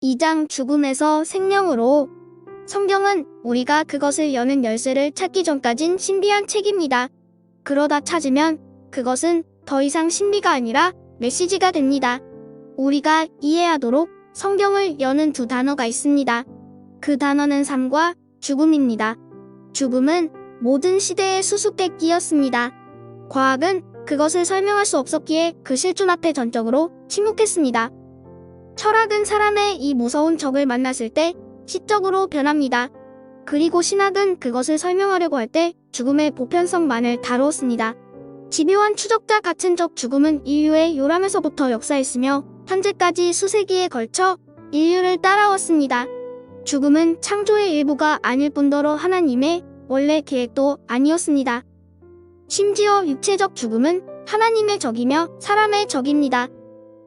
2장 죽음에서 생명으로. 성경은 우리가 그것을 여는 열쇠를 찾기 전까진 신비한 책입니다. 그러다 찾으면 그것은 더 이상 신비가 아니라 메시지가 됩니다. 우리가 이해하도록 성경을 여는 두 단어가 있습니다. 그 단어는 삶과 죽음입니다. 죽음은 모든 시대의 수수께끼였습니다. 과학은 그것을 설명할 수 없었기에 그 실존 앞에 전적으로 침묵했습니다. 철학은 사람의 이 무서운 적을 만났을 때 시적으로 변합니다. 그리고 신학은 그것을 설명하려고 할 때 죽음의 보편성만을 다루었습니다. 집요한 추적자 같은 적 죽음은 인류의 요람에서부터 역사했으며 현재까지 수세기에 걸쳐 인류를 따라왔습니다. 죽음은 창조의 일부가 아닐 뿐더러 하나님의 원래 계획도 아니었습니다. 심지어 육체적 죽음은 하나님의 적이며 사람의 적입니다.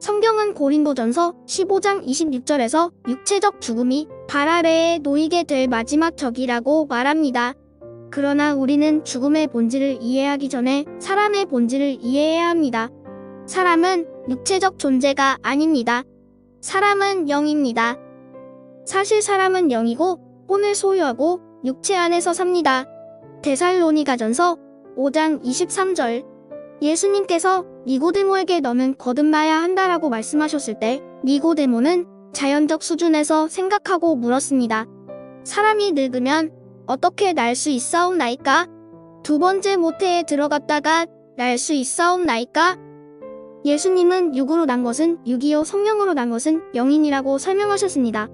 성경은 고린도전서 15장 26절에서 육체적 죽음이 발 아래에 놓이게 될 마지막 적이라고 말합니다. 그러나 우리는 죽음의 본질을 이해하기 전에 사람의 본질을 이해해야 합니다. 사람은 육체적 존재가 아닙니다. 사람은 영입니다. 사실 사람은 영이고 혼을 소유하고 육체 안에서 삽니다. 데살로니가전서 5장 23절. 예수님께서 니고데모에게 너는 거듭나야 한다라고 말씀하셨을 때 니고데모는 자연적 수준에서 생각하고 물었습니다. 사람이 늙으면 어떻게 날 수 있사옵나이까? 두 번째 모태에 들어갔다가 날 수 있사옵나이까? 예수님은 육으로 난 것은 육이요 성령으로 난 것은 영인이라고 설명하셨습니다.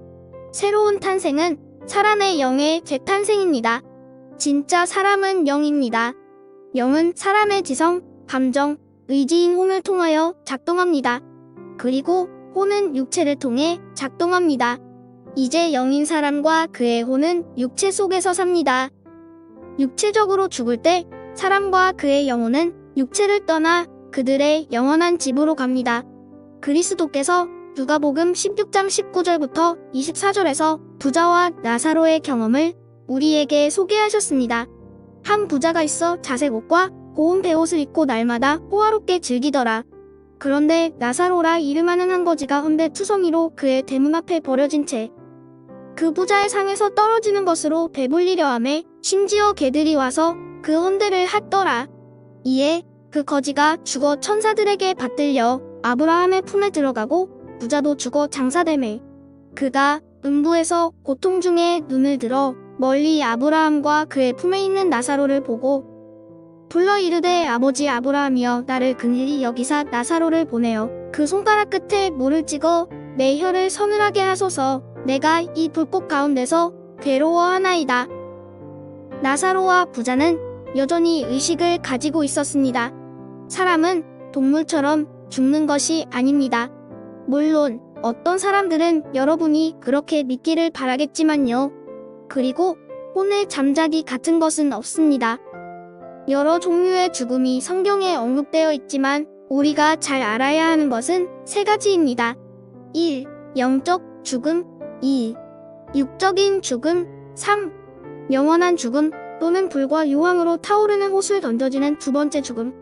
새로운 탄생은 사람의 영의 재탄생입니다. 진짜 사람은 영입니다. 영은 사람의 지성, 감정, 의지인 혼을 통하여 작동합니다. 그리고 혼은 육체를 통해 작동합니다. 이제 영인 사람과 그의 혼은 육체 속에서 삽니다. 육체적으로 죽을 때 사람과 그의 영혼은 육체를 떠나 그들의 영원한 집으로 갑니다. 그리스도께서 누가복음 16장 19절부터 24절에서 부자와 나사로의 경험을 우리에게 소개하셨습니다. 한 부자가 있어 자색 옷과 고운 베옷을 입고 날마다 호화롭게 즐기더라. 그런데 나사로라 이름하는 한 거지가 헌데 투성이로 그의 대문 앞에 버려진 채 그 부자의 상에서 떨어지는 것으로 배불리려 하매 심지어 개들이 와서 그 헌데를 핥더라. 이에 그 거지가 죽어 천사들에게 받들려 아브라함의 품에 들어가고 부자도 죽어 장사되매 그가 음부에서 고통 중에 눈을 들어 멀리 아브라함과 그의 품에 있는 나사로를 보고 불러 이르되 아버지 아브라함이여 나를 긍휼히 여기사 나사로를 보내어 그 손가락 끝에 물을 찍어 내 혀를 서늘하게 하소서. 내가 이 불꽃 가운데서 괴로워하나이다. 나사로와 부자는 여전히 의식을 가지고 있었습니다. 사람은 동물처럼 죽는 것이 아닙니다. 물론 어떤 사람들은 여러분이 그렇게 믿기를 바라겠지만요. 그리고 혼의 잠자기 같은 것은 없습니다. 여러 종류의 죽음이 성경에 언급되어 있지만 우리가 잘 알아야 하는 것은 세 가지입니다. 1. 영적 죽음. 2. 육적인 죽음. 3. 영원한 죽음 또는 불과 유황으로 타오르는 호수에 던져지는 두 번째 죽음.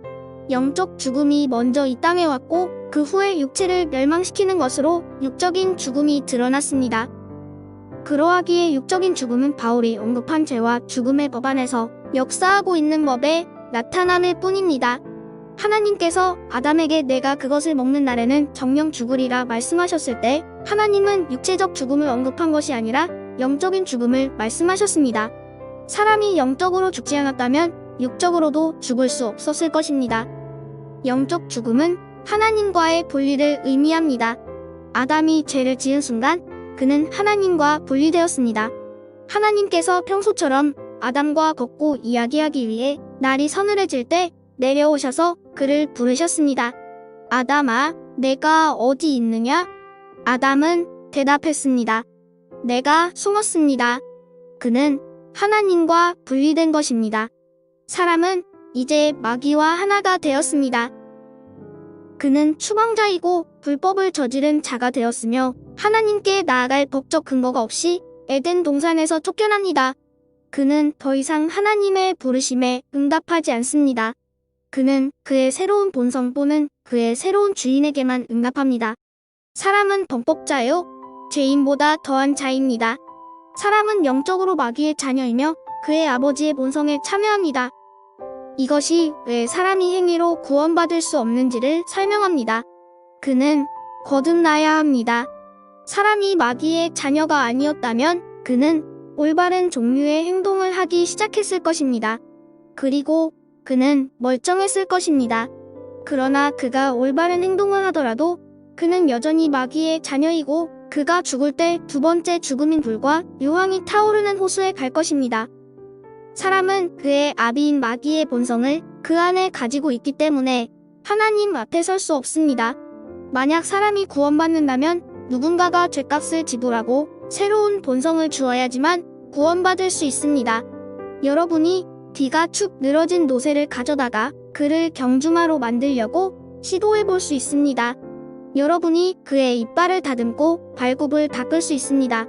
영적 죽음이 먼저 이 땅에 왔고 그 후에 육체를 멸망시키는 것으로 육적인 죽음이 드러났습니다. 그러하기에 육적인 죽음은 바울이 언급한 죄와 죽음의 법 안에서 역사하고 있는 법의 나타남일 뿐입니다. 하나님께서 아담에게 내가 그것을 먹는 날에는 정령 죽으리라 말씀하셨을 때 하나님은 육체적 죽음을 언급한 것이 아니라 영적인 죽음을 말씀하셨습니다. 사람이 영적으로 죽지 않았다면 육적으로도 죽을 수 없었을 것입니다. 영적 죽음은 하나님과의 분리를 의미합니다. 아담이 죄를 지은 순간 그는 하나님과 분리되었습니다. 하나님께서 평소처럼 아담과 걷고 이야기하기 위해 날이 서늘해질 때 내려오셔서 그를 부르셨습니다. 아담아, 내가 어디 있느냐? 아담은 대답했습니다. 내가 숨었습니다. 그는 하나님과 분리된 것입니다. 사람은 이제 마귀와 하나가 되었습니다. 그는 추방자이고 불법을 저지른 자가 되었으며 하나님께 나아갈 법적 근거가 없이 에덴 동산에서 쫓겨납니다. 그는 더 이상 하나님의 부르심에 응답하지 않습니다. 그는 그의 새로운 본성 또는 그의 새로운 주인에게만 응답합니다. 사람은 범법자요, 죄인보다 더한 자입니다. 사람은 영적으로 마귀의 자녀이며 그의 아버지의 본성에 참여합니다. 이것이 왜 사람이 행위로 구원받을 수 없는지를 설명합니다. 그는 거듭나야 합니다. 사람이 마귀의 자녀가 아니었다면 그는 올바른 종류의 행동을 하기 시작했을 것입니다. 그리고 그는 멀쩡했을 것입니다. 그러나 그가 올바른 행동을 하더라도 그는 여전히 마귀의 자녀이고 그가 죽을 때 두 번째 죽음인 불과 유황이 타오르는 호수에 갈 것입니다. 사람은 그의 아비인 마귀의 본성을 그 안에 가지고 있기 때문에 하나님 앞에 설 수 없습니다. 만약 사람이 구원받는다면 누군가가 죗값을 지불하고 새로운 본성을 주어야지만 구원받을 수 있습니다. 여러분이 뒤가 축 늘어진 노새를 가져다가 그를 경주마로 만들려고 시도해 볼 수 있습니다. 여러분이 그의 이빨을 다듬고 발굽을 닦을 수 있습니다.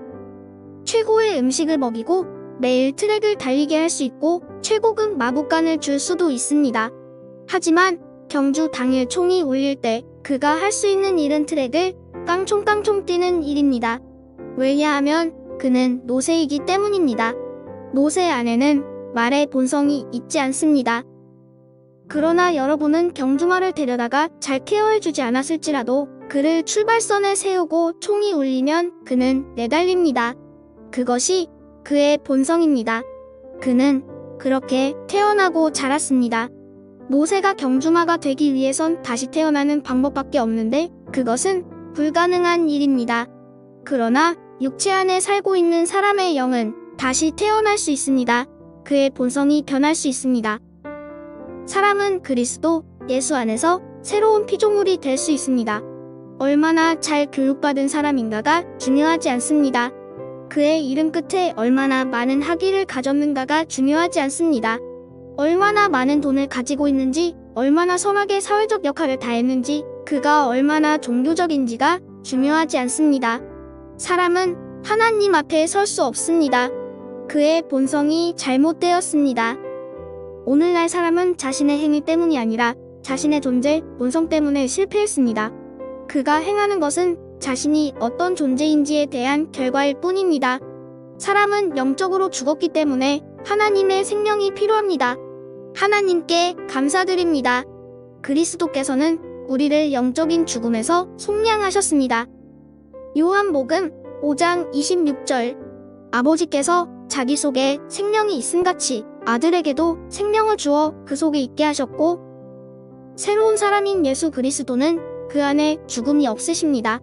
최고의 음식을 먹이고 매일 트랙을 달리게 할 수 있고 최고급 마구간을 줄 수도 있습니다. 하지만 경주 당일 총이 울릴 때 그가 할 수 있는 일은 트랙을 깡총깡총 뛰는 일입니다. 왜냐하면 그는 노새이기 때문입니다. 노새 안에는 말의 본성이 있지 않습니다. 그러나 여러분은 경주마를 데려다가 잘 케어해주지 않았을지라도 그를 출발선에 세우고 총이 울리면 그는 내달립니다. 그것이 그의 본성입니다. 그는 그렇게 태어나고 자랐습니다. 노새가 경주마가 되기 위해선 다시 태어나는 방법밖에 없는데 그것은 불가능한 일입니다. 그러나 육체 안에 살고 있는 사람의 영은 다시 태어날 수 있습니다. 그의 본성이 변할 수 있습니다. 사람은 그리스도 예수 안에서 새로운 피조물이 될 수 있습니다. 얼마나 잘 교육받은 사람인가가 중요하지 않습니다. 그의 이름 끝에 얼마나 많은 학위를 가졌는가가 중요하지 않습니다. 얼마나 많은 돈을 가지고 있는지, 얼마나 선하게 사회적 역할을 다했는지, 그가 얼마나 종교적인지가 중요하지 않습니다. 사람은 하나님 앞에 설 수 없습니다. 그의 본성이 잘못되었습니다. 오늘날 사람은 자신의 행위 때문이 아니라 자신의 존재, 본성 때문에 실패했습니다. 그가 행하는 것은 자신이 어떤 존재인지에 대한 결과일 뿐입니다. 사람은 영적으로 죽었기 때문에 하나님의 생명이 필요합니다. 하나님께 감사드립니다. 그리스도께서는 우리를 영적인 죽음에서 속량하셨습니다. 요한복음 5장 26절 아버지께서 자기 속에 생명이 있음같이 아들에게도 생명을 주어 그 속에 있게 하셨고 새로운 사람인 예수 그리스도는 그 안에 죽음이 없으십니다.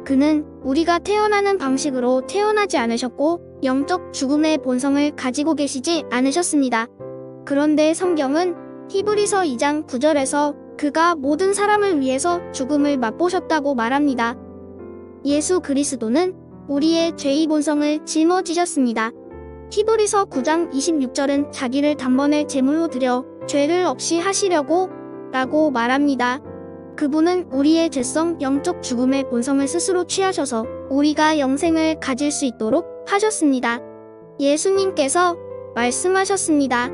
그는 우리가 태어나는 방식으로 태어나지 않으셨고 영적 죽음의 본성을 가지고 계시지 않으셨습니다. 그런데 성경은 히브리서 2장 9절에서 그가 모든 사람을 위해서 죽음을 맛보셨다고 말합니다. 예수 그리스도는 우리의 죄의 본성을 짊어지셨습니다. 히브리서 9장 26절은 자기를 단번에 제물로 드려 죄를 없이 하시려고 라고 말합니다. 그분은 우리의 죄성 영적 죽음의 본성을 스스로 취하셔서 우리가 영생을 가질 수 있도록 하셨습니다. 예수님께서 말씀하셨습니다.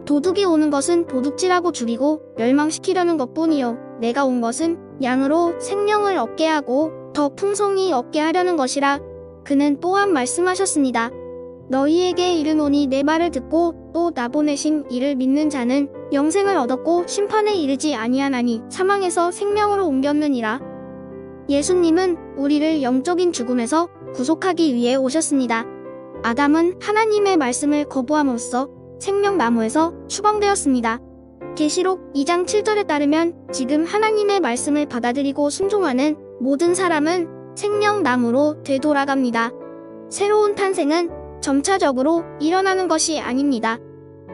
도둑이 오는 것은 도둑질하고 죽이고 멸망시키려는 것뿐이요 내가 온 것은 양으로 생명을 얻게 하고 더 풍성히 얻게 하려는 것이라. 그는 또한 말씀하셨습니다. 너희에게 이르노니 내 말을 듣고 또 나 보내신 이를 믿는 자는 영생을 얻었고 심판에 이르지 아니하나니 사망에서 생명으로 옮겼느니라. 예수님은 우리를 영적인 죽음에서 구속하기 위해 오셨습니다. 아담은 하나님의 말씀을 거부함으로써 생명나무에서 추방되었습니다. 계시록 2장 7절에 따르면 지금 하나님의 말씀을 받아들이고 순종하는 모든 사람은 생명나무로 되돌아갑니다. 새로운 탄생은 점차적으로 일어나는 것이 아닙니다.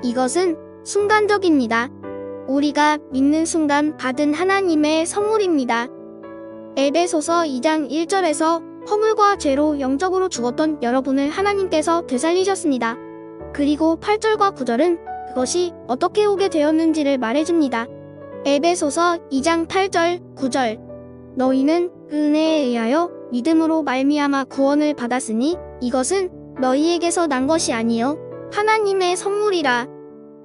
이것은 순간적입니다. 우리가 믿는 순간 받은 하나님의 선물입니다. 에베소서 2장 1절에서 허물과 죄로 영적으로 죽었던 여러분을 하나님께서 되살리셨습니다. 그리고 8절과 9절은 그것이 어떻게 오게 되었는지를 말해줍니다. 에베소서 2장 8절, 9절 너희는 은혜에 의하여 믿음으로 말미암아 구원을 받았으니 이것은 너희에게서 난 것이 아니요 하나님의 선물이라.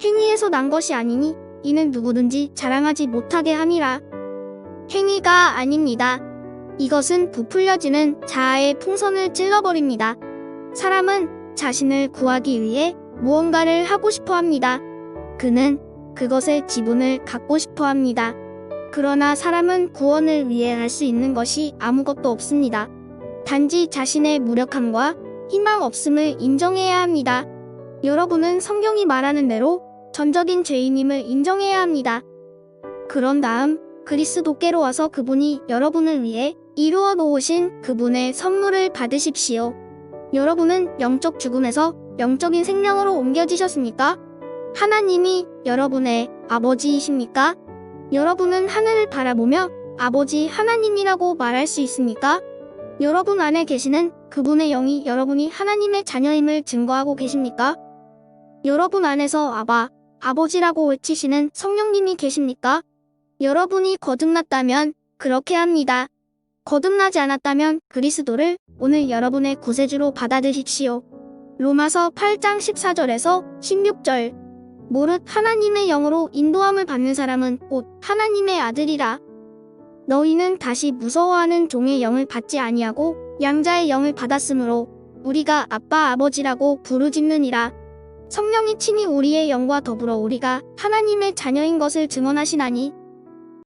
행위에서 난 것이 아니니 이는 누구든지 자랑하지 못하게 함이라. 행위가 아닙니다. 이것은 부풀려지는 자아의 풍선을 찔러버립니다. 사람은 자신을 구하기 위해 무언가를 하고 싶어 합니다. 그는 그것의 지분을 갖고 싶어 합니다. 그러나 사람은 구원을 위해 할 수 있는 것이 아무것도 없습니다. 단지 자신의 무력함과 희망 없음을 인정해야 합니다. 여러분은 성경이 말하는 대로 전적인 죄인임을 인정해야 합니다. 그런 다음 그리스도께로 와서 그분이 여러분을 위해 이루어 놓으신 그분의 선물을 받으십시오. 여러분은 영적 죽음에서 영적인 생명으로 옮겨지셨습니까? 하나님이 여러분의 아버지이십니까? 여러분은 하늘을 바라보며 아버지 하나님이라고 말할 수 있습니까? 여러분 안에 계시는 그분의 영이 여러분이 하나님의 자녀임을 증거하고 계십니까? 여러분 안에서 아바, 아버지라고 외치시는 성령님이 계십니까? 여러분이 거듭났다면 그렇게 합니다. 거듭나지 않았다면 그리스도를 오늘 여러분의 구세주로 받아들이십시오. 로마서 8장 14절에서 16절. 무릇 하나님의 영으로 인도함을 받는 사람은 곧 하나님의 아들이라. 너희는 다시 무서워하는 종의 영을 받지 아니하고 양자의 영을 받았으므로 우리가 아빠 아버지라고 부르짖느니라. 성령이 친히 우리의 영과 더불어 우리가 하나님의 자녀인 것을 증언하시나니